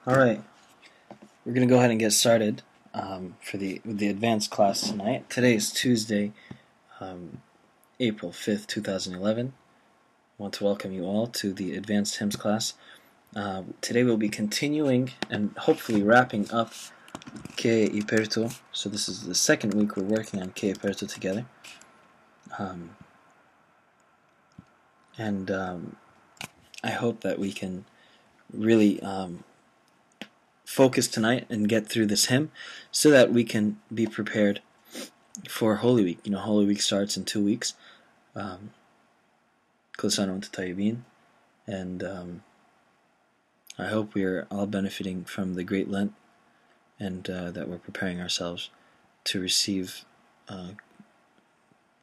Alright, we're going to go ahead and get started with the advanced class tonight. Today is Tuesday, April 5th, 2011. I want to welcome you all to the advanced hymns class. Today we'll be continuing and hopefully wrapping up Eperto. So this is the second week we're working on Eperto together. I hope that we can really focus tonight and get through this hymn so that we can be prepared for Holy Week. You know, Holy Week starts in 2 weeks. Kul Sana wa Tayyibin. And I hope we are all benefiting from the Great Lent and that we're preparing ourselves to receive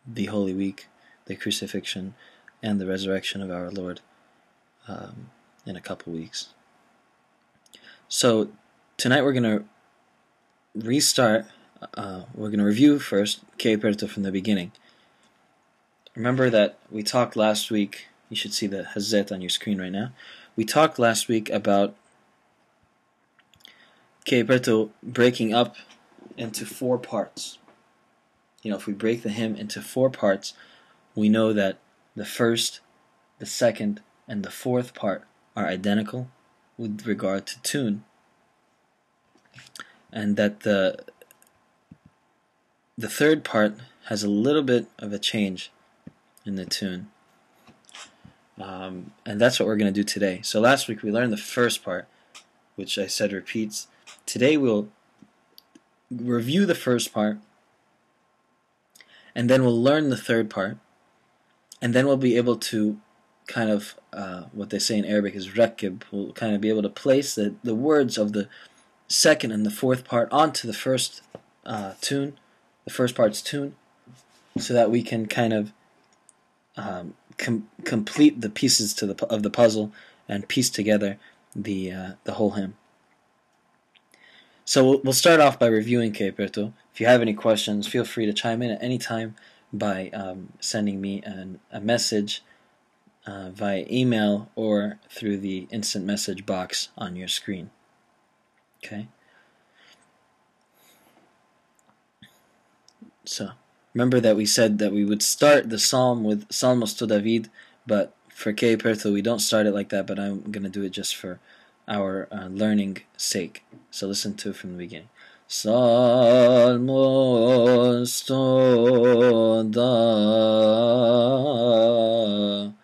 the Holy Week, the crucifixion, and the resurrection of our Lord in a couple weeks. So tonight we're going to restart. We're going to review first Eperto from the beginning. Remember that we talked last week. You should see the Hazet on your screen right now. We talked last week about Eperto breaking up into 4 parts. You know, if we break the hymn into 4 parts, we know that the first, the second, and the fourth part are identical with regard to tune, and that the third part has a little bit of a change in the tune, and that's what we're going to do today. So last week we learned the first part, which I said repeats. Today we'll review the first part, and then we'll learn the third part, and then we'll be able to kind of, what they say in Arabic is rakib. We'll kind of be able to place the words of the second and the fourth part onto the first tune, the first part's tune, so that we can kind of complete the pieces of the puzzle and piece together the whole hymn. So we'll start off by reviewing Eperto. If you have any questions, feel free to chime in at any time by sending me a message via email or through the instant message box on your screen. Okay? So, remember that we said that we would start the psalm with Salmos to David, but for Eperto we don't start it like that, but I'm going to do it just for our learning sake. So listen to it from the beginning. Salmos to David.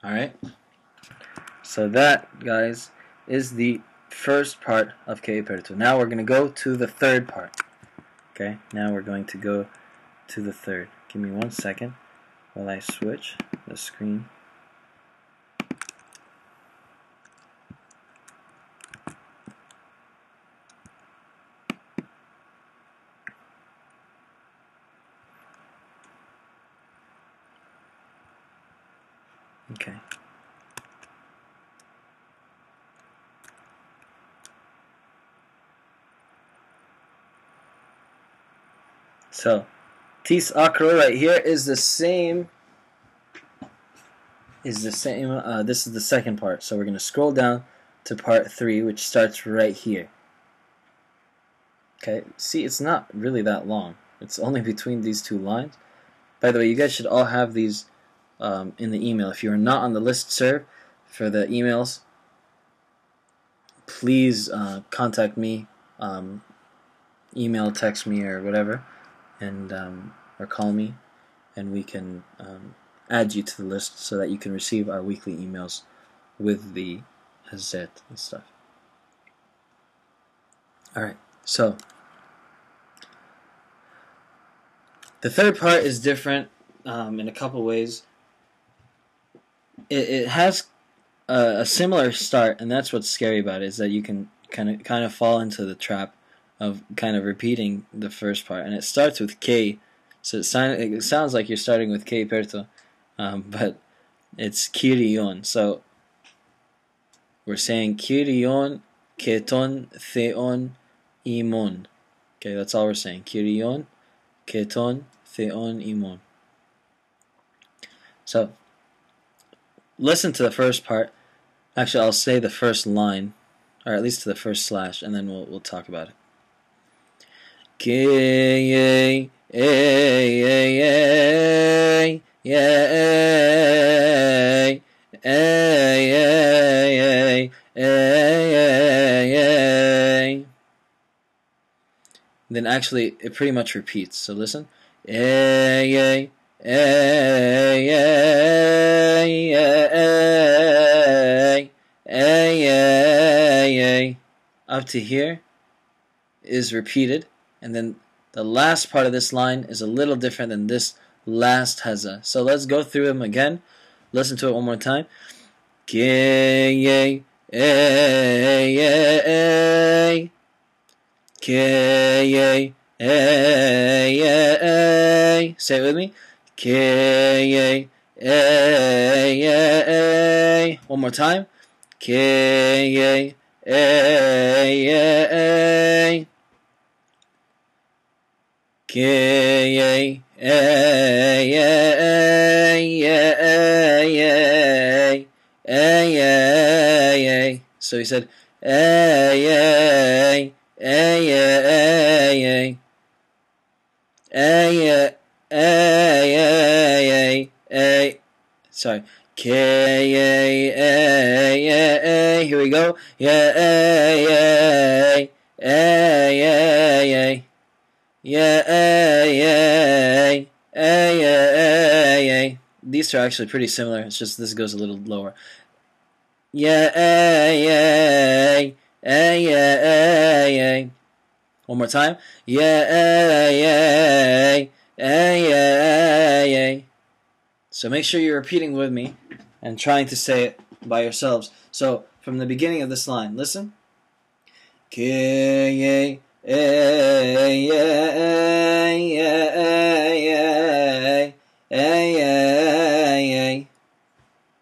Alright, so that, guys, is the first part of Eperto. Now we're going to go to the third part. Okay, now we're going to go to the third. Give me 1 second while I switch the screen. Okay. So, tis acro right here is the same. This is the second part. So we're going to scroll down to part 3, which starts right here. Okay. See, it's not really that long. It's only between these two lines. By the way, you guys should all have these in the email. If you are not on the listserv for the emails, please contact me, email, text me, or whatever, and or call me, and we can add you to the list so that you can receive our weekly emails with the Hazet and stuff. Alright, so the third part is different in a couple ways. It has a similar start, and that's what's scary about it, is that you can kind of fall into the trap of kind of repeating the first part. And it starts with K, so it sounds like you're starting with K Eperto, but it's Kyrion. So we're saying Kyrion, Keton, Theon, Imon. Okay, that's all we're saying. Kyrion, Keton, Theon, Imon. So listen to the first part. Actually, I'll say the first line, or at least to the first slash, and then we'll talk about it. K Then actually it pretty much repeats. So listen. Up to here is repeated, and then the last part of this line is a little different than this last haza. So let's go through them again. Listen to it one more time. Say it with me. One more time. So he said, sorry. Here we go. These are actually pretty similar. It's just this goes a little lower. One more time. So make sure you're repeating with me and trying to say it by yourselves. So from the beginning of this line, listen.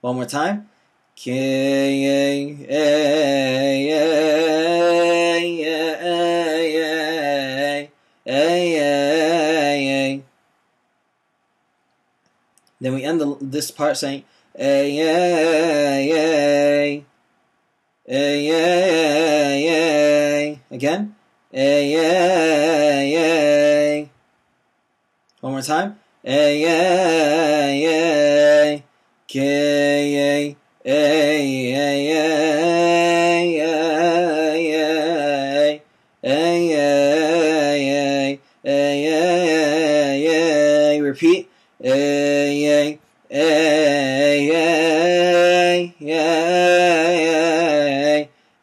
One more time. Then we end this part saying ay, ay, ay, ay, ay, ay. Again, ay, ay, ay. One more time, ay, ay, ay, k, ay, ay, ay, ay, ay, ay, ay, ay, ay. Repeat, ay, ay, ay, ay,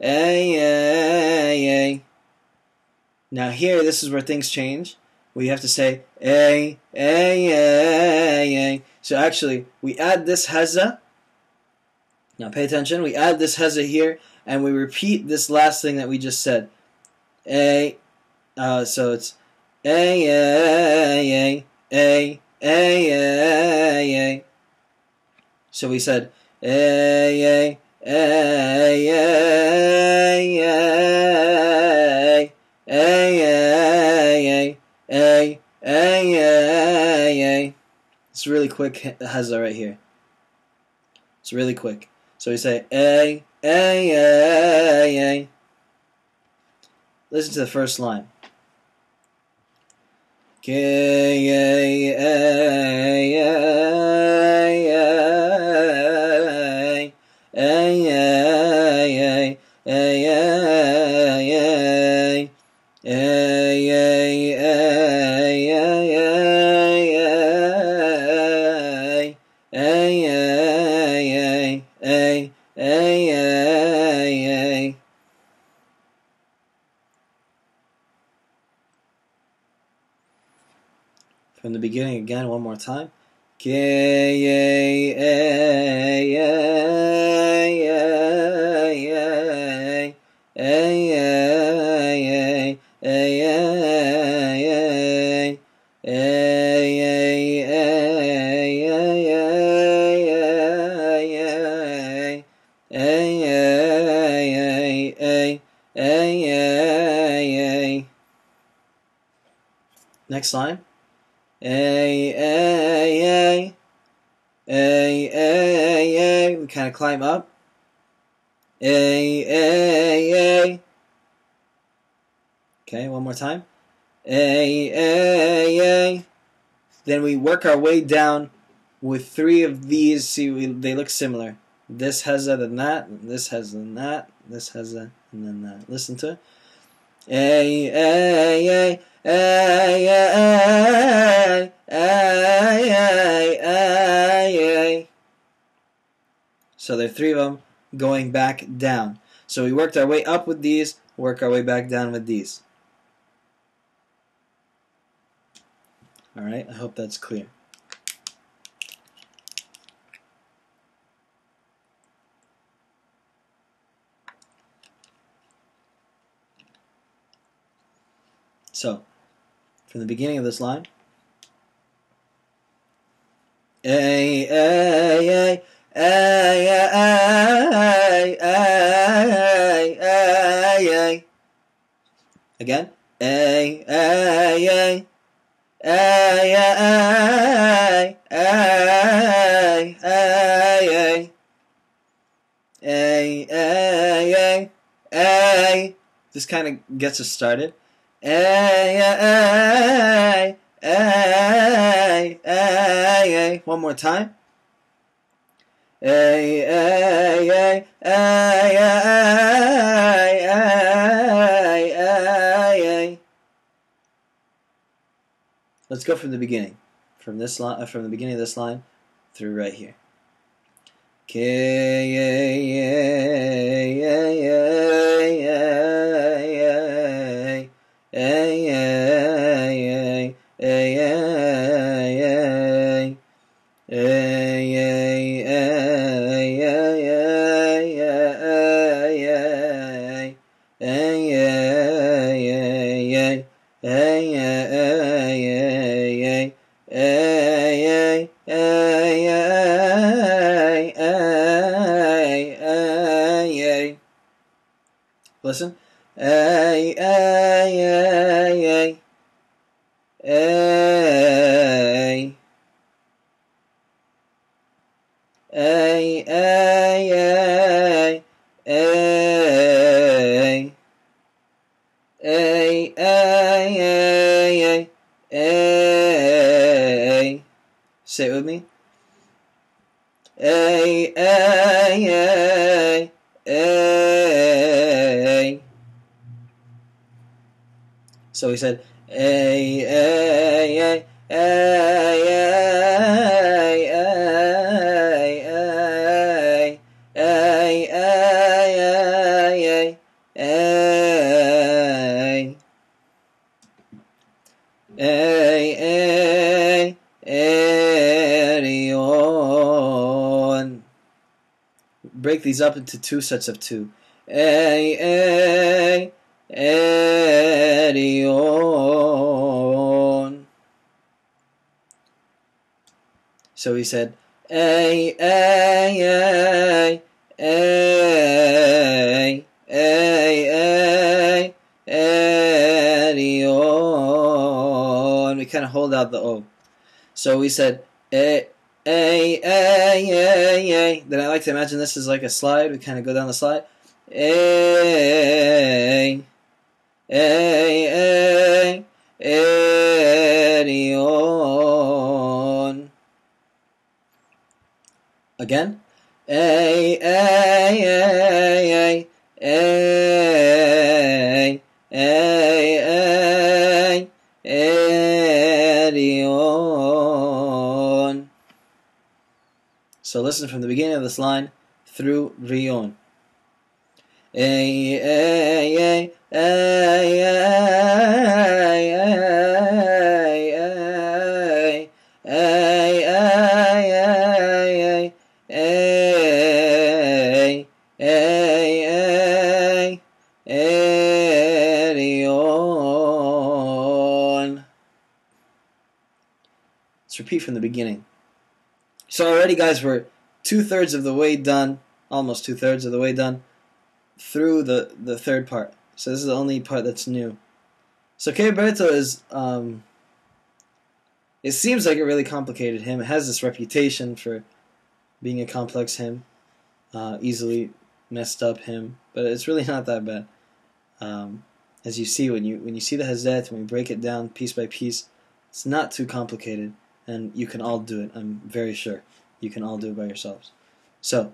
ay, ay, ay. Now here, this is where things change. We have to say ay, ay, ay, ay. So actually, we add this hezza. Now pay attention. We add this hezza here, and we repeat this last thing that we just said. A. So it's ay, ay, ay, ay, ay, ay. So we said ay, ay, ay, ay, ay, ay, ay, ay, ay, ay. It's really quick hezza right here. It's really quick. So we say ay, ay, ay, ay. Listen to the first line. K, ay, ay, ay, ay, ay, ay, ay, ay, ay, From the beginning again, one more time. K, ay, ay, ay, ay, ay, ay, ay, Next line. Ay, ay, ay, ay, ay, ay. We kind of climb up. Ay, ay, ay. Okay, one more time. Ay, ay, ay. Then we work our way down with three of these. See, they look similar. This has a, then that. This has then that. This has a, and then that. Listen to it. Ay, ay, ay. Ay, ay, ay, ay, ay, ay. So there are three of them going back down. So we worked our way up with these, work our way back down with these. Alright, I hope that's clear. So, from the beginning of this line, ay, ay, ay, ay, ay, ay, ay, ay. Again, ay, ay, ay, ay, ay, ay, ay, ay, ay, ay. This kind of gets us started. Ay, ay, ay, ay, ay. One more time. Ay, ay, ay, ay, ay, ay, ay, ay. Let's go from the beginning. From this line, from the beginning of this line through right here. K, ay, ay, ay, ay, ay, ay, ay, ay, ay, Listen. Ay, ay, ay, ay. Ay. A, A, A, A, A, A, A. Say it with me. A, A, A. So we said A, A, A, Erion. Break these up into two sets of two. Erion. So we said Erion. We kind of hold out the O. So we said Then I like to imagine this is like a slide. We kind of go down the slide. Erion. Again. Erion. So listen from the beginning of this line through Rion. Let's repeat from the beginning. So already, guys, we're 2/3 of the way done, almost 2/3 of the way done through the third part. So this is the only part that's new. So Eperto is, it seems like a really complicated hymn. It has this reputation for being a complex hymn, easily messed up hymn, but it's really not that bad. As you see when you see the Hazet, when we break it down piece by piece, it's not too complicated, and you can all do it. I'm very sure you can all do it by yourselves. So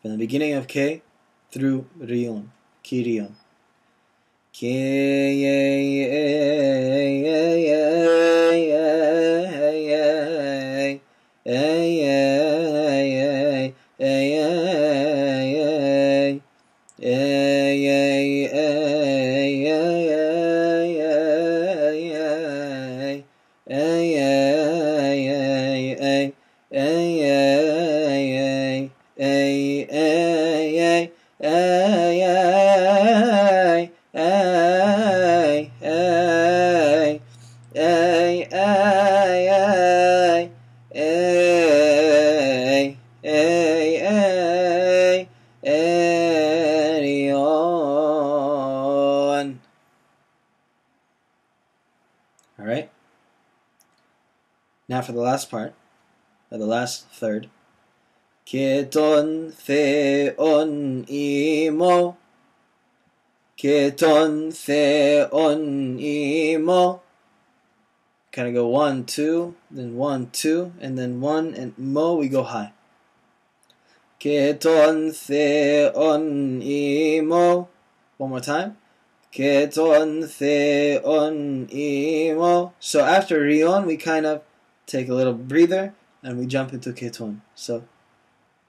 from the beginning of K through Rion, Kirion. Alright? Now for the last part, or the last third. Keton theon imo. Keton theon imo. Kind of go 1, 2, then 1, 2, and then 1 and mo, we go high. Keton theon imo. One more time. Keton theon imo. So after Rion, we kind of take a little breather and we jump into Keton. So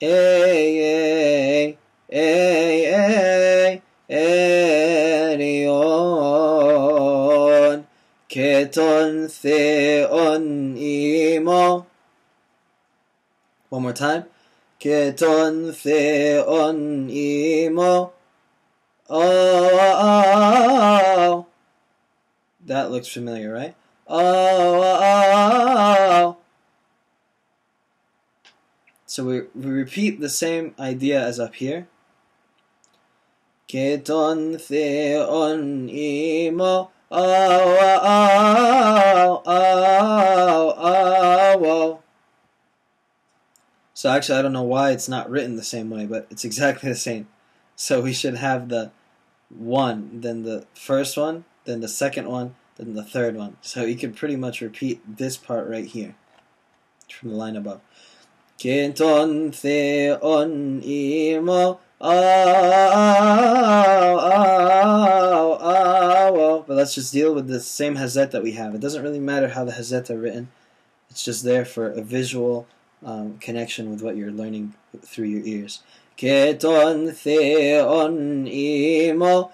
Rion. Keton theon imo. One more time. Keton theon imo. Oh. That looks familiar, right? Oh. So we repeat the same idea as up here. Keton theon imo. Oh. So actually, I don't know why it's not written the same way, but it's exactly the same. So we should have the 1, then the first one, then the second one, then the third one. So you can pretty much repeat this part right here from the line above. Kenton theon imo but let's just deal with the same hazet that we have. It doesn't really matter how the hazet are written. It's just there for a visual connection with what you're learning through your ears. Keton theon imo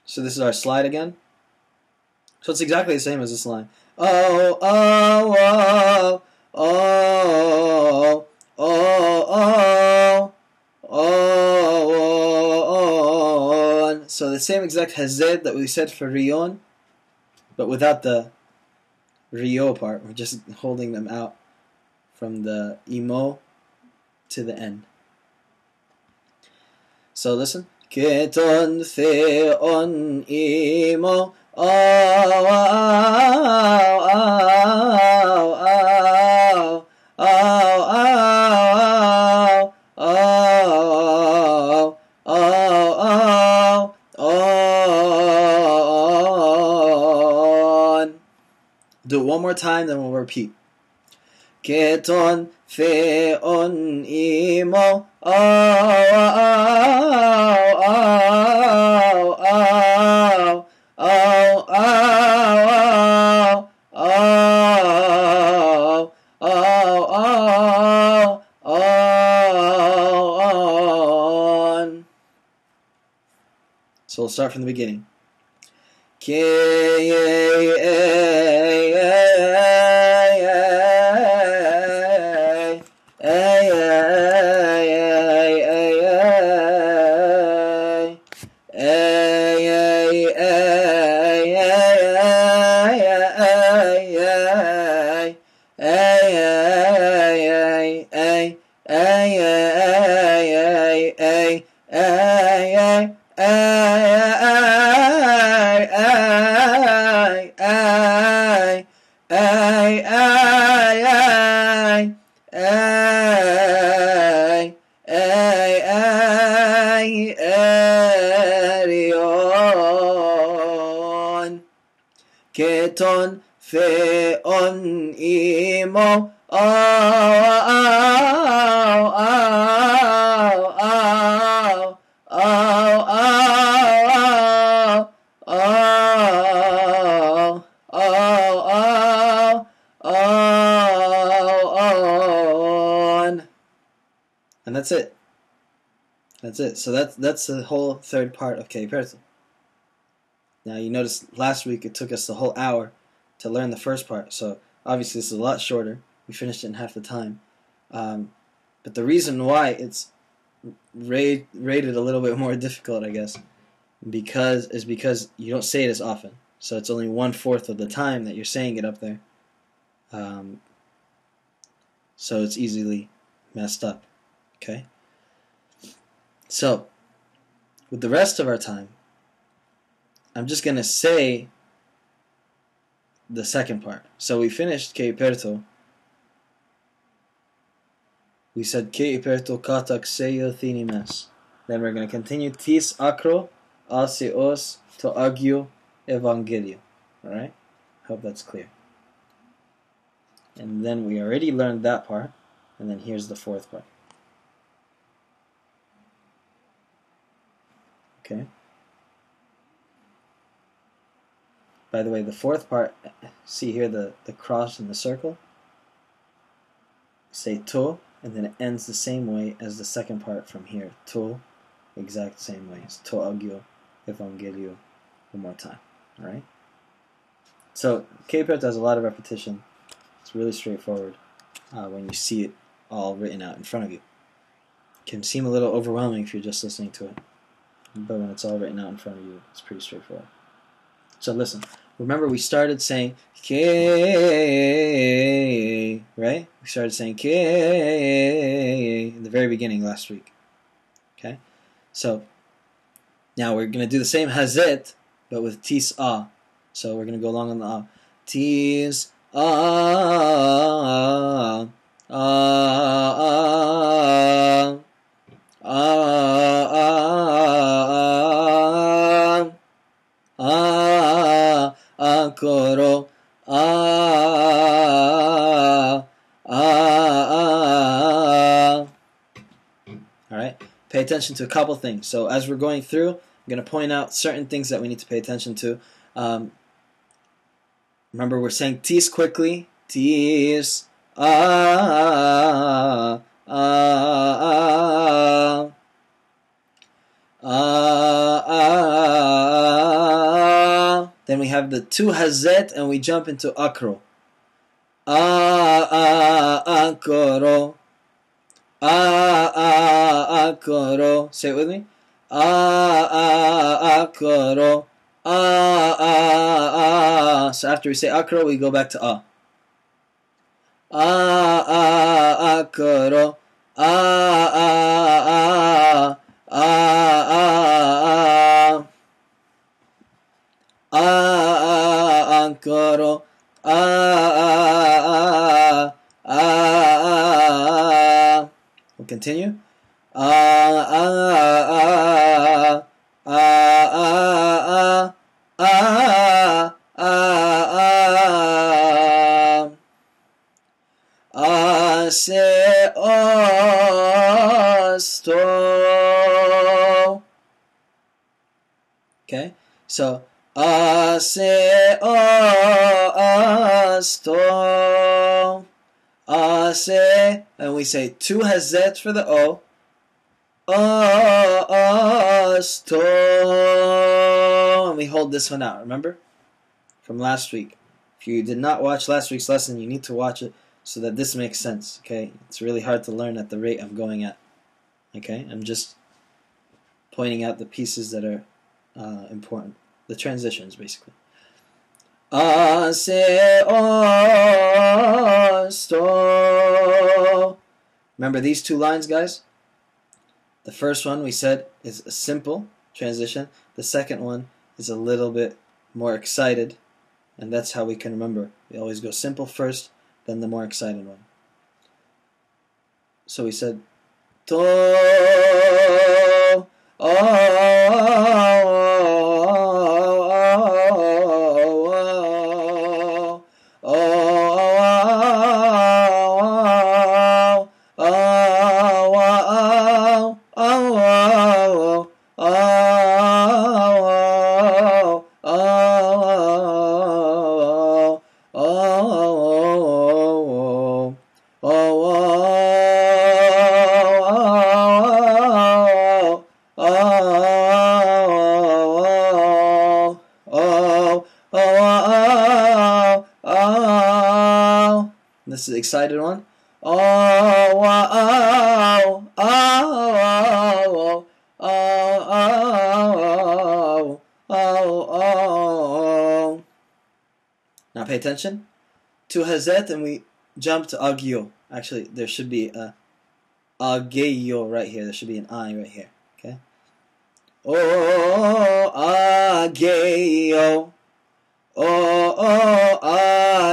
So this is our slide again. So it's exactly the same as this line. So the same exact hazed that we said for rion, but without the rio part. We're just holding them out from the imo to the end. So listen. Keton theon imo Do it one more time, then we'll repeat. Keton theon imo So we'll start from the beginning. Keton theon imo And that's it. That's it. So that's the whole third part of Eperto. Now you notice last week it took us the whole hour to learn the first part, so obviously this is a lot shorter. We finished it in half the time. But the reason why it's rated a little bit more difficult, I guess, is because you don't say it as often. So it's only 1/4 of the time that you're saying it up there. So it's easily messed up. Okay? So, with the rest of our time, I'm just going to say the second part. So we finished Eperto. We said Eperto katak seyo thinimes. Then we're going to continue tis akro asios to agio evangelio. Alright? Hope that's clear. And then we already learned that part. And then here's the fourth part. Okay? By the way, the fourth part, see here the cross and the circle? Say to, and then it ends the same way as the second part from here. To, exact same way. It's to agio evangelio. One more time. Alright? So, Eperto has a lot of repetition. It's really straightforward when you see it all written out in front of you. It can seem a little overwhelming if you're just listening to it. But when it's all written out in front of you, it's pretty straightforward. So listen, remember we started saying K, right? We started saying K in the very beginning last week. Okay? So Now we're going to do the same hazet, but with tis ah. So we're going to go along on the ah. Tis ah ah ah ah akoro ah ah. All right. Pay attention to a couple things. So as we're going through, I'm going to point out certain things that we need to pay attention to. Remember, we're saying tis quickly. Tis ah ah ah. Then we have the two hazet, and we jump into akro. Akoro. Akoro. Say it with me. Akoro. So after we say akro, we go back to ah. Akoro. Akoro. We'll continue. Se osto. Okay, so se osto. Se, and we say two hazet for the o. Osto, and we hold this one out. Remember from last week. If you did not watch last week's lesson, you need to watch it so that this makes sense. Okay, it's really hard to learn at the rate I'm going at. Okay, I'm just pointing out the pieces that are important, the transitions basically. Se osto. Remember these two lines, guys? The first one we said is a simple transition. The second one is a little bit more excited, and that's how we can remember. We always go simple first, then the more excited one. So we said to this is the excited one. Now pay attention. To hazet, and we jump to agio. Actually, there should be a ageyo right here. There should be an I right here. Okay. Ageyo.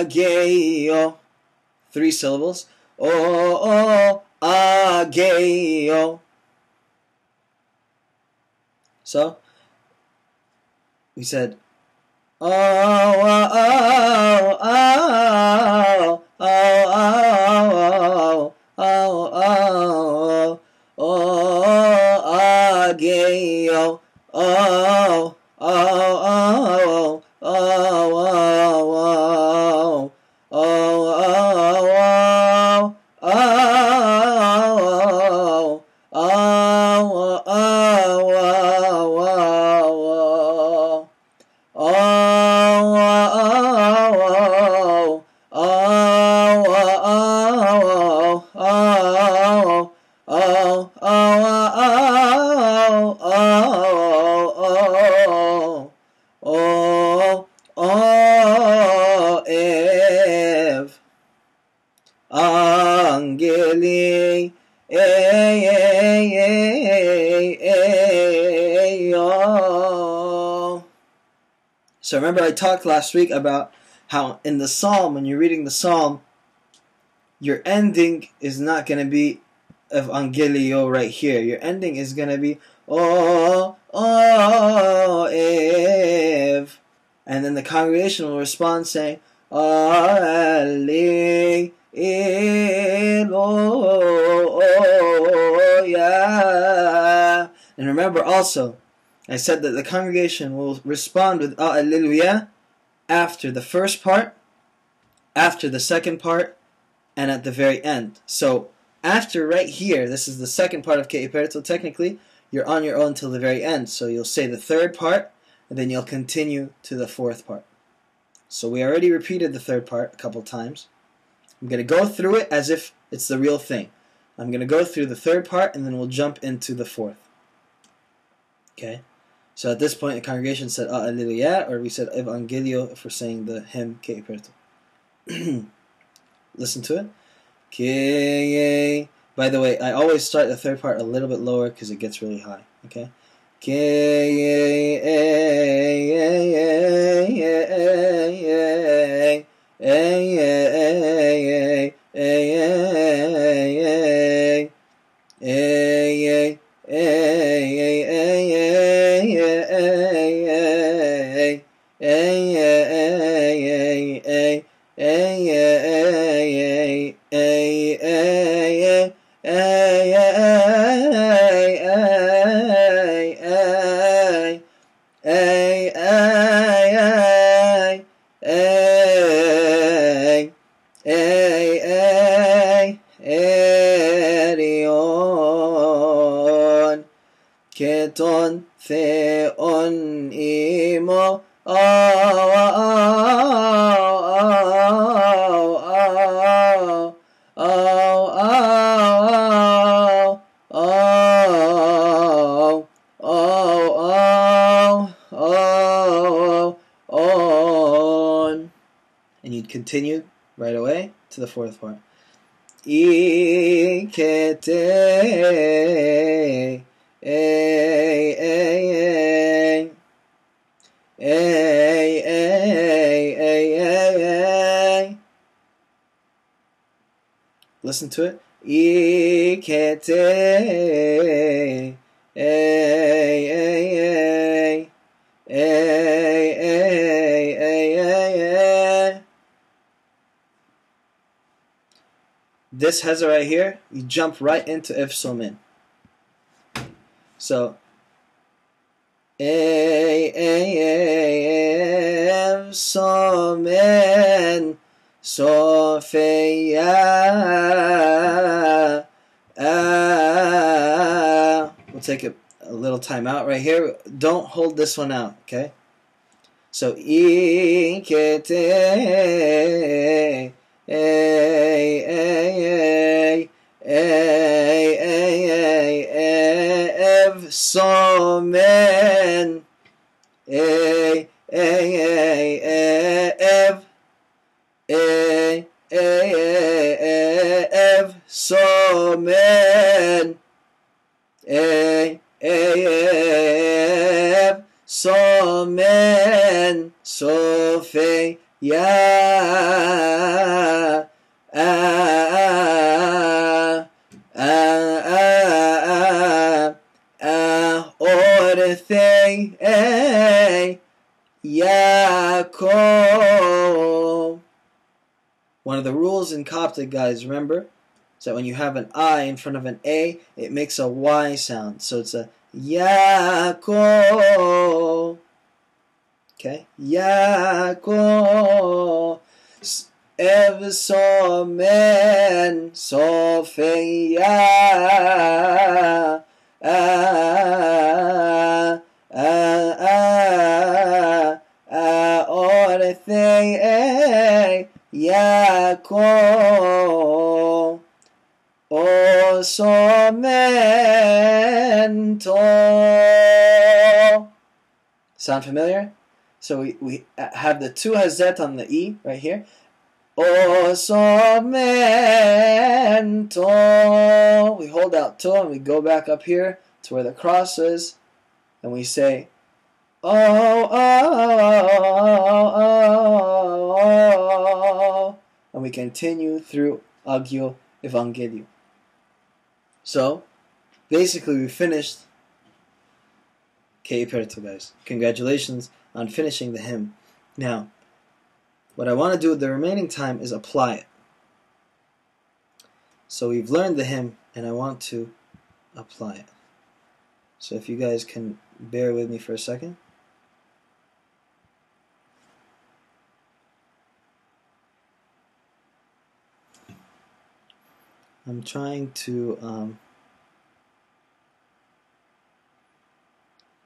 Ageyo. 3 syllables. Ageyo. So we said ageyo. Angeli, So remember I talked last week about how in the psalm, when you're reading the psalm, your ending is not going to be Evangelio right here. Your ending is going to be Ev. And then the congregation will respond saying, Alleluia. And remember also, I said that the congregation will respond with Alleluia after the first part, after the second part, and at the very end. So after right here, this is the second part of Eperto. Technically, you're on your own till the very end. So you'll say the third part, and then you'll continue to the fourth part. So we already repeated the third part a couple times. I'm going to go through it as if it's the real thing. I'm going to go through the third part, and then we'll jump into the fourth. Okay? So at this point, the congregation said Alleluia, or we said Evangelio if we're saying the hymn Eperto. Listen to it. Kyrie. By the way, I always start the third part a little bit lower because it gets really high. Okay? Kyrie. Keton theon imo and you'd continue right away to the fourth part. Ikete Listen to it. This heza right here, you jump right into Ifsomin. So, Ifsomin, Sophia. We'll take a little time out right here. Don't hold this one out, okay? So, Ikete, Evsomen, Evsomen, Evsomen, Sophia. One of the rules in Coptic, guys, remember, is that when you have an I in front of an A, it makes a Y sound. So it's a Yako. Okay? Yako. Evsomen Sophia. Yako Osomento. Sound familiar? So we have the two hazet on the E right here. Osomento. We hold out to and we go back up here to where the cross is, and we say oh, oh, oh, and we continue through Agio Evangelio. So, basically we finished Eperto, guys. Congratulations on finishing the hymn. Now, what I want to do with the remaining time is apply it. So we've learned the hymn, and I want to apply it. So if you guys can bear with me for a second. I'm trying to...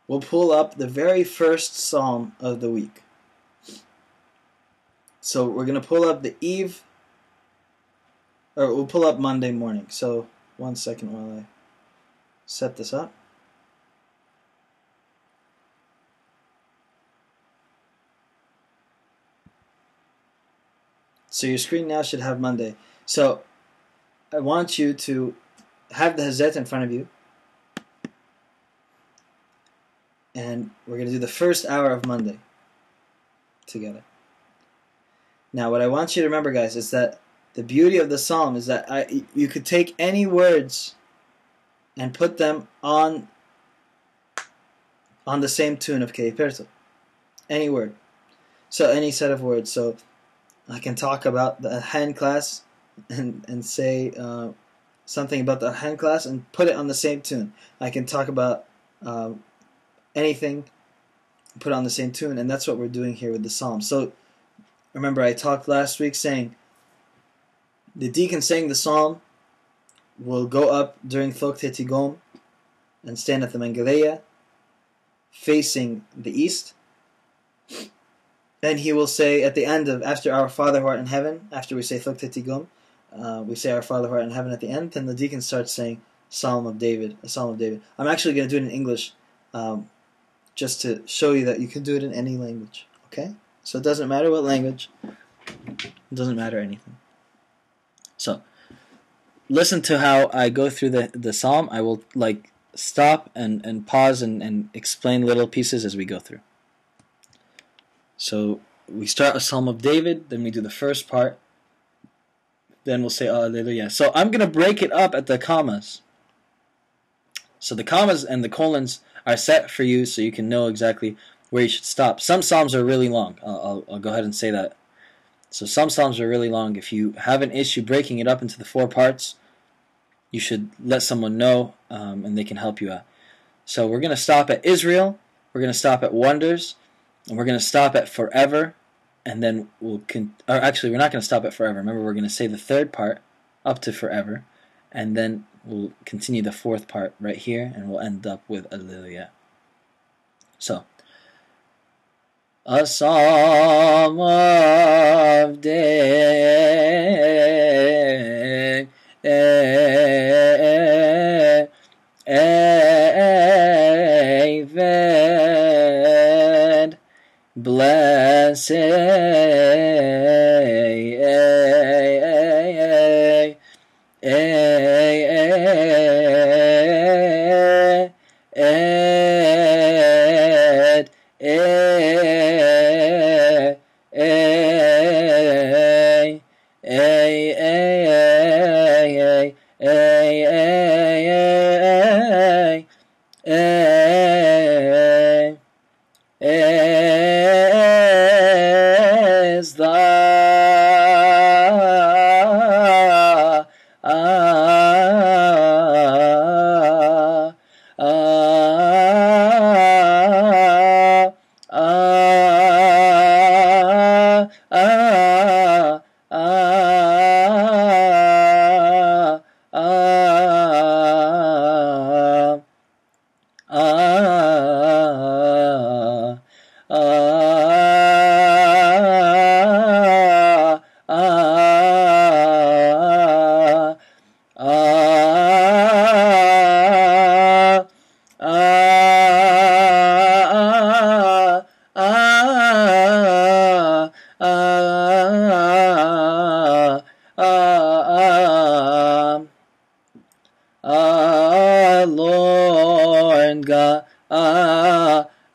we'll pull up the very first psalm of the week. So we're going to pull up the eve, or we'll pull up Monday morning. So 1 second while I set this up. So your screen now should have Monday. So I want you to have the Hazet in front of you. And we're going to do the first hour of Monday together. Now what I want you to remember, guys, is that the beauty of the psalm is that you could take any words and put them on the same tune of Eperto. Any word. So any set of words. So I can talk about the hand class and say something about the hand class and put it on the same tune. I can talk about anything, put it on the same tune, and that's what we're doing here with the psalm. So remember, I talked last week saying the deacon saying the psalm will go up during Thokte Tigom and stand at the Mangaleya facing the east. Then he will say at the end of, after Our Father who art in heaven, after we say Thokte Tigom, we say Our Father who art in heaven at the end, then the deacon starts saying Psalm of David, a Psalm of David. I'm actually going to do it in English just to show you that you can do it in any language. Okay? So it doesn't matter what language. It doesn't matter anything. So, listen to how I go through the psalm. I will stop and pause and explain little pieces as we go through. So we start a Psalm of David, then we do the first part, then we'll say Alleluia. So I'm going to break it up at the commas. So the commas and the colons are set for you so you can know exactly where you should stop. Some psalms are really long. I'll go ahead and say that. So some psalms are really long. If you have an issue breaking it up into the 4 parts, you should let someone know and they can help you out. So we're going to stop at Israel, we're going to stop at wonders, and we're going to stop at forever, and then actually we're not going to stop at forever. Remember, we're going to say the 3rd part up to forever, and then we'll continue the 4th part right here, and we'll end up with Alleluia. So, a Psalm of David, blessed is Lord God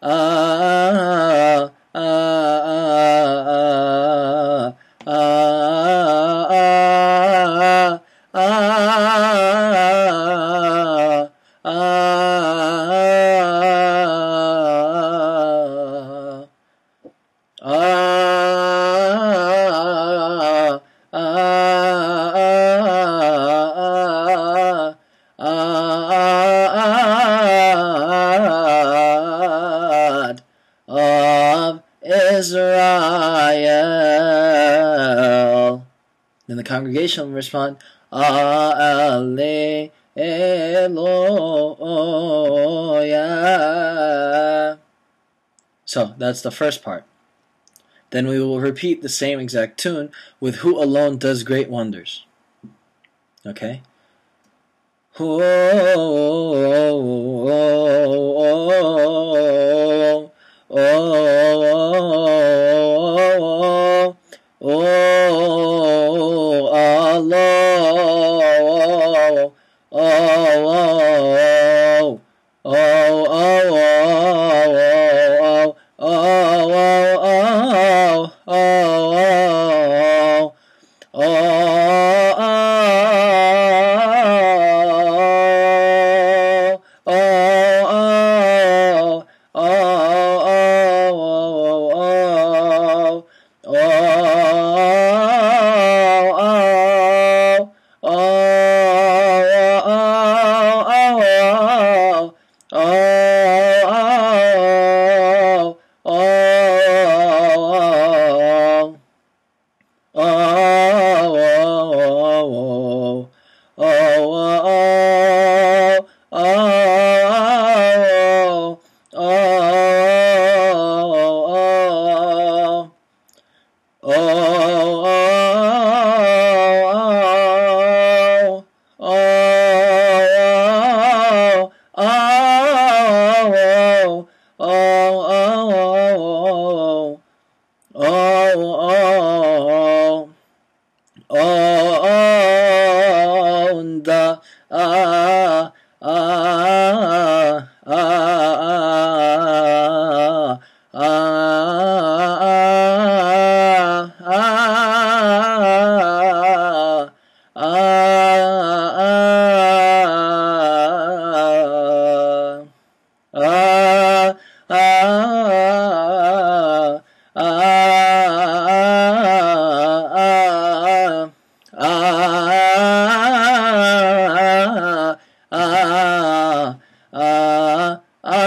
of Israel. Then the congregation will respond, Alleluia. So that's the first part. Then we will repeat the same exact tune with Who Alone Does Great Wonders. Okay? Who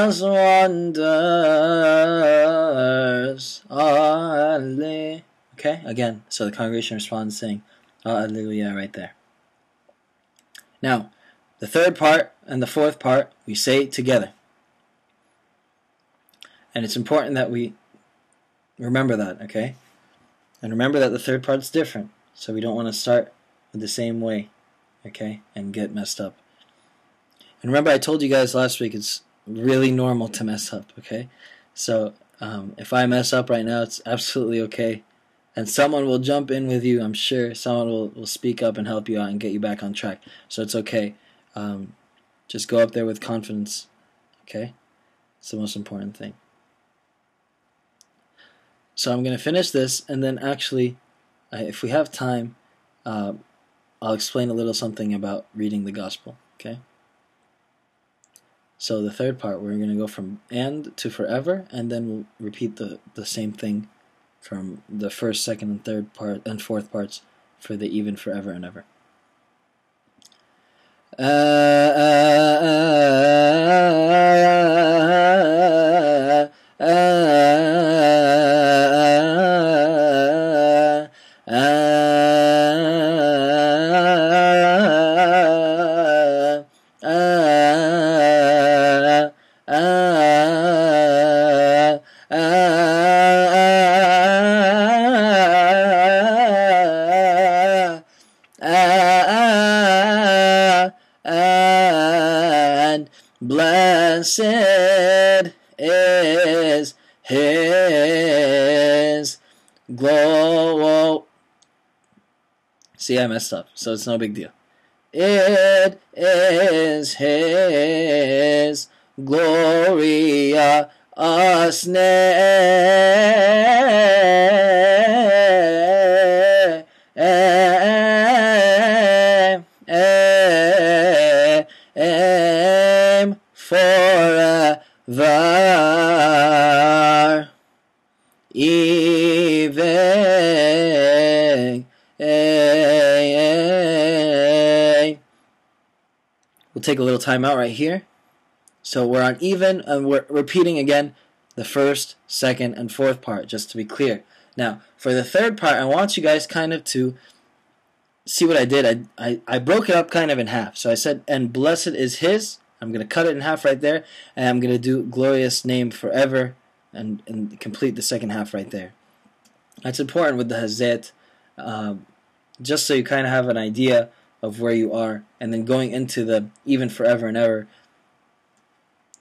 as wonders. Okay, again, so the congregation responds saying, Alleluia, right there. Now, the third part and the fourth part, we say it together. And it's important that we remember that, okay? And remember that the third part's different, so we don't want to start with the same way, okay, and get messed up. And remember, I told you guys last week it's really normal to mess up, okay? So if I mess up right now, it's absolutely okay. And someone will jump in with you, I'm sure. Someone will speak up and help you out and get you back on track. So it's okay. Just go up there with confidence, okay? It's the most important thing. So I'm going to finish this, and then actually, if we have time, I'll explain a little something about reading the gospel, okay? So the third part, we're going to go from and to forever, and then we'll repeat the same thing from the first, second, and third part and fourth parts for the even, forever, and ever. And blessed is his glory. See, I messed up, so it's no big deal. It is his glory forever, even. We'll take a little time out right here. So we're on even, and we're repeating again the first, second, and fourth part, just to be clear. Now, for the third part, I want you guys kind of to see what I did. I broke it up kind of in half. So I said, and blessed is his. I'm going to cut it in half right there, and I'm going to do glorious name forever, and complete the second half right there. That's important with the hazet, just so you kind of have an idea of where you are, and then going into the even forever and ever,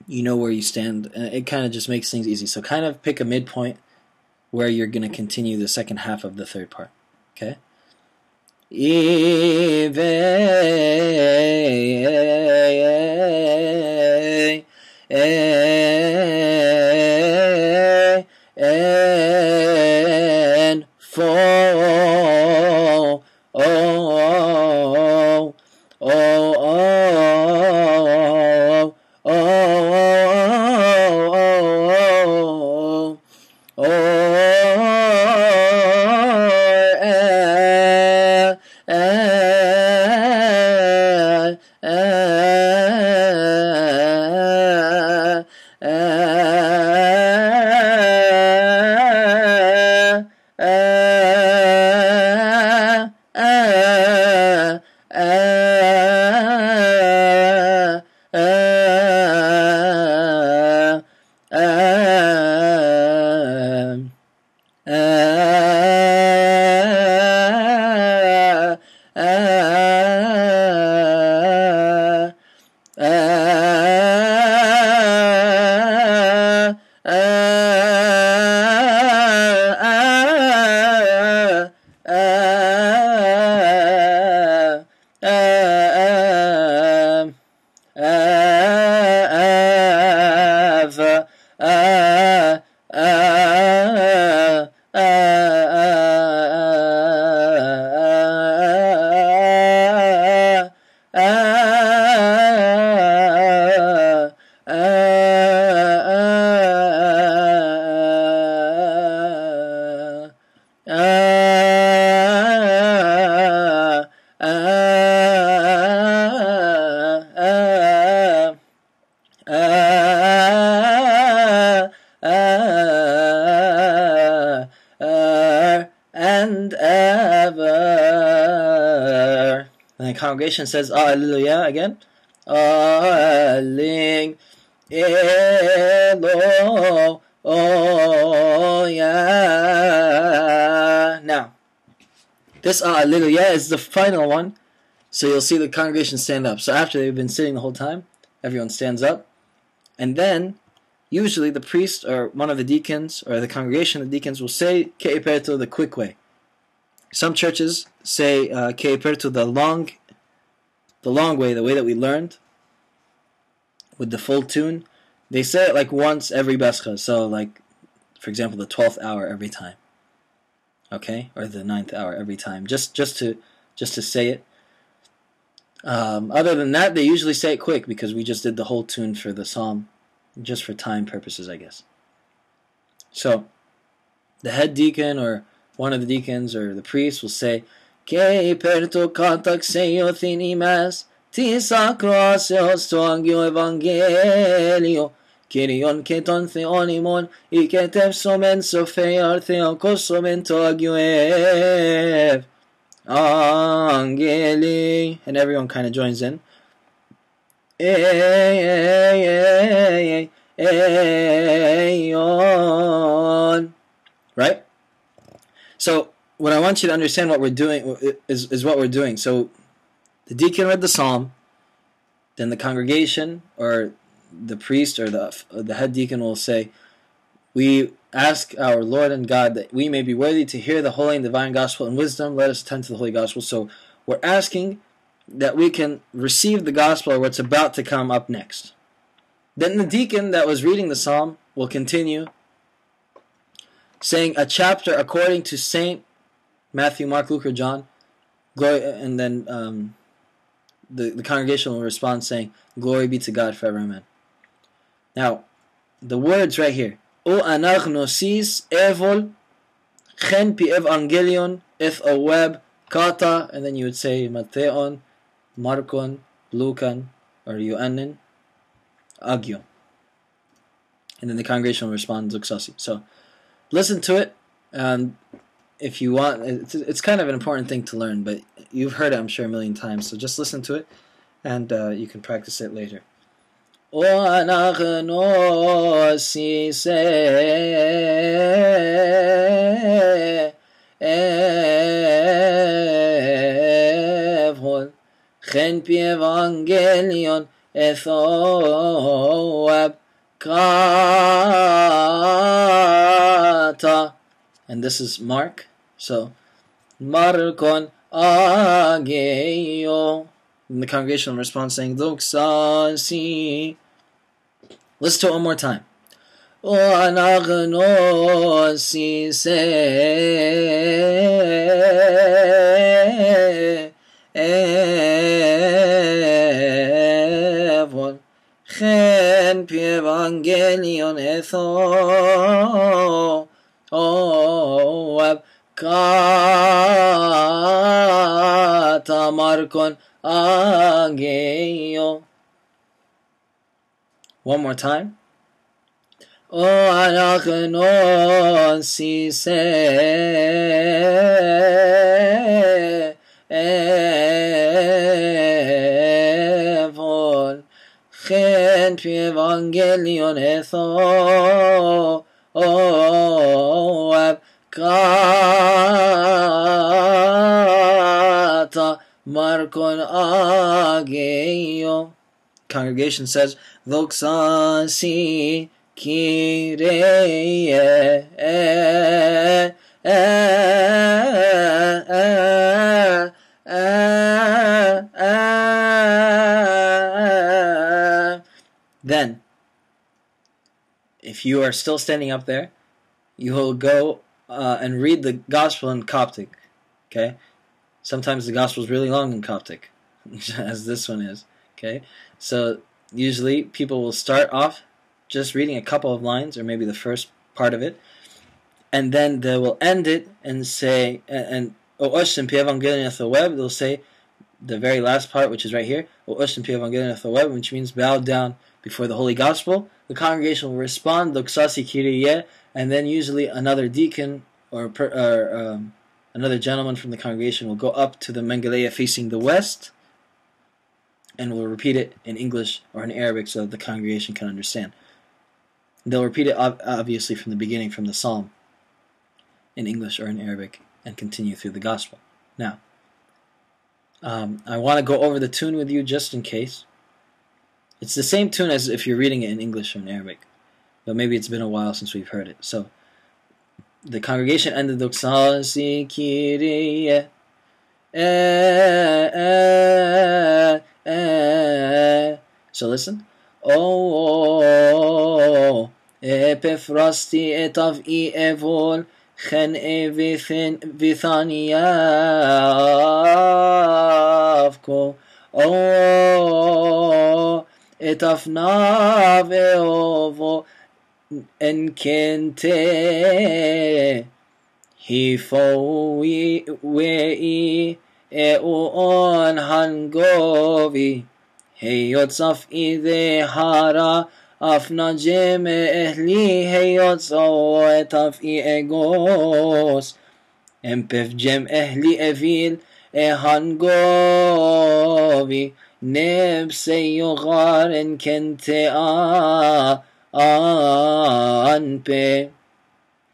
you know where you stand, and it kind of just makes things easy. So kind of pick a midpoint where you're going to continue the second half of the third part. Okay? And for and ever. And the congregation says, Hallelujah again. Hallelujah. Now, this Hallelujah is the final one. So you'll see the congregation stand up. So after they've been sitting the whole time, everyone stands up. And then, usually the priest or one of the deacons or the congregation of the deacons will say Eperto the quick way. Some churches say Eperto the long way, the way that we learned, with the full tune. They say it like once every Bescha. So like, for example, the 12th hour every time. Okay? Or the 9th hour every time. Just to say it. Other than that, they usually say it quick because we just did the whole tune for the psalm, just for time purposes, I guess. So, the head deacon or one of the deacons or the priest will say, "Ke Eperto katak seyo thinimas, tisakro aseos toangio evangelio, kirion keton theonimon, iketev somen sofear theokos somen toagio ev. Angeli," and everyone kind of joins in. Right? So what I want you to understand what we're doing is what we're doing. So the deacon read the psalm, then the congregation or the priest or the head deacon will say, "We ask our Lord and God that we may be worthy to hear the holy and divine gospel in wisdom. Let us attend to the holy gospel." So we're asking that we can receive the gospel or what's about to come up next. Then the deacon that was reading the psalm we'll continue saying a chapter according to Saint Matthew, Mark, Luke, or John. Glory, and then the congregation will respond saying, "Glory be to God forever, amen." Now, the words right here, O anagnosis evol chen pi evangelion eth aweb kata, and then you would say Mateon, Markon, Lucan, or Ioannin, Agio. And then the congregation will respond, Zuxasi. So, listen to it, and if you want, it's kind of an important thing to learn, but you've heard it, I'm sure, a million times, so just listen to it, and you can practice it later. O anagnosis evol chen pi evangelion ethoab kata, and this is Mark, so Markon ageo, and the congregation will respond saying Doxasi. Listen to it one more time. O anagnosis evol chen pi evangelion ethoab kata Markon ageo. One more time. O anagnosis evol chen pi evangelion ethoab kata Markon ageo. Congregation says, Doxasi Kyrie. Then, if you are still standing up there, you will go and read the gospel in Coptic. Okay? Sometimes the gospel is really long in Coptic, as this one is. Okay? So, usually people will start off just reading a couple of lines, or maybe the first part of it, and then they will end it and say, and they'll say the very last part, which is right here, which means bow down before the Holy Gospel. The congregation will respond, and then usually another deacon or another gentleman from the congregation will go up to the Mengeleya facing the west, and will repeat it in English or in Arabic so that the congregation can understand. They'll repeat it obviously from the beginning, from the psalm, in English or in Arabic, and continue through the gospel. Now, I want to go over the tune with you just in case. It's the same tune as if you're reading it in English or in Arabic, but maybe it's been a while since we've heard it. So, the congregation ended Doxasi Kyrie. So listen. O epefrasti etav I evol chen evithania avko. O etafnav eovo enkente hifoi wei eon hangovi heyotzaf ide hara afna jem ehli heyotzo etaf egos empef jem ehli evil hangovi nebse yogar enkente anpe.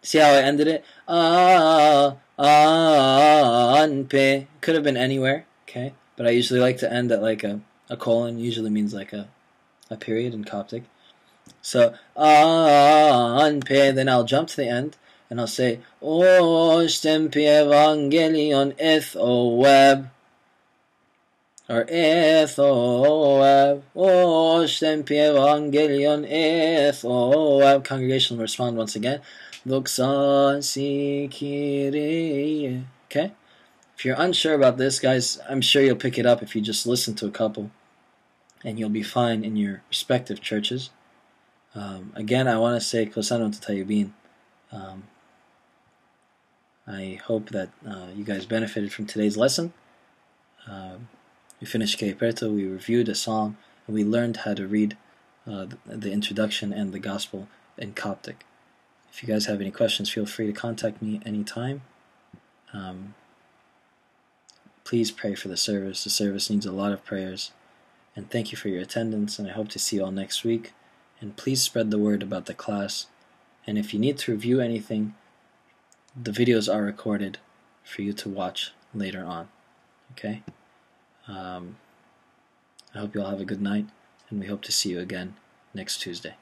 See how I ended it? Anpe. Could have been anywhere, okay? But I usually like to end at like a colon. Usually means like a period in Coptic. So, anpe. Then I'll jump to the end and I'll say, O stempi evangelion eth o web. or Ethoab, Oshtem Evangelion Ethoab. Congregation will respond once again. Doxasi Kyrie. Okay? If you're unsure about this, guys, I'm sure you'll pick it up if you just listen to a couple, and you'll be fine in your respective churches. Again, I want to say Kosanon to Tayyibin. I hope that you guys benefited from today's lesson. We finished Eperto, we reviewed a psalm, and we learned how to read the introduction and the gospel in Coptic. If you guys have any questions, feel free to contact me anytime. Please pray for the service. The service needs a lot of prayers. And thank you for your attendance, and I hope to see you all next week. And please spread the word about the class. And if you need to review anything, the videos are recorded for you to watch later on. Okay? I hope you all have a good night, and we hope to see you again next Tuesday.